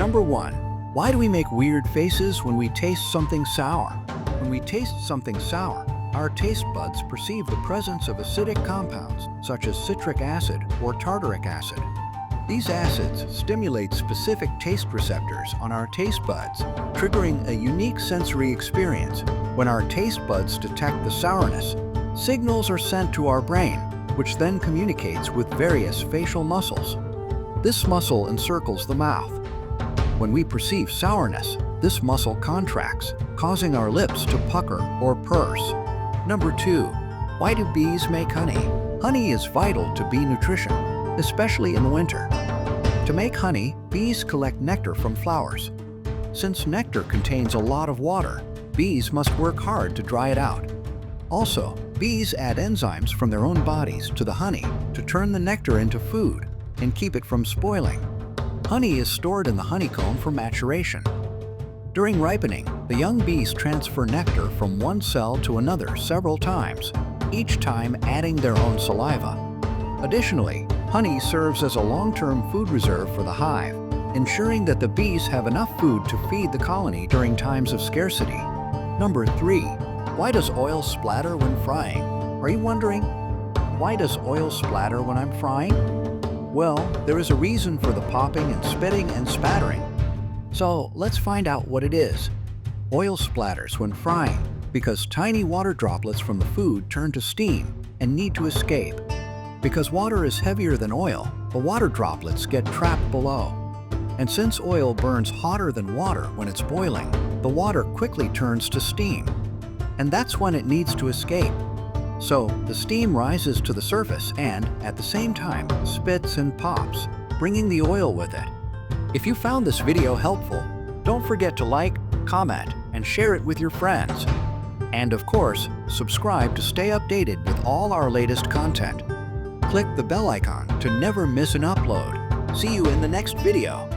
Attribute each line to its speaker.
Speaker 1: Number 1. Why do we make weird faces when we taste something sour? When we taste something sour, our taste buds perceive the presence of acidic compounds such as citric acid or tartaric acid. These acids stimulate specific taste receptors on our taste buds, triggering a unique sensory experience. When our taste buds detect the sourness, signals are sent to our brain, which then communicates with various facial muscles. This muscle encircles the mouth. When we perceive sourness, this muscle contracts, causing our lips to pucker or purse. Number 2. Why do bees make honey? Honey is vital to bee nutrition, especially in winter. To make honey, bees collect nectar from flowers. Since nectar contains a lot of water, bees must work hard to dry it out. Also, bees add enzymes from their own bodies to the honey to turn the nectar into food and keep it from spoiling. Honey is stored in the honeycomb for maturation. During ripening, the young bees transfer nectar from one cell to another several times, each time adding their own saliva. Additionally, honey serves as a long-term food reserve for the hive, ensuring that the bees have enough food to feed the colony during times of scarcity. Number 3. Why does oil splatter when frying? Are you wondering, why does oil splatter when I'm frying? Well, there is a reason for the popping and spitting and spattering. So let's find out what it is. Oil splatters when frying because tiny water droplets from the food turn to steam and need to escape. Because water is heavier than oil, the water droplets get trapped below. And since oil burns hotter than water when it's boiling, the water quickly turns to steam. And that's when it needs to escape. So the steam rises to the surface and, at the same time, spits and pops, bringing the oil with it. If you found this video helpful, don't forget to like, comment, and share it with your friends. And of course, subscribe to stay updated with all our latest content. Click the bell icon to never miss an upload. See you in the next video.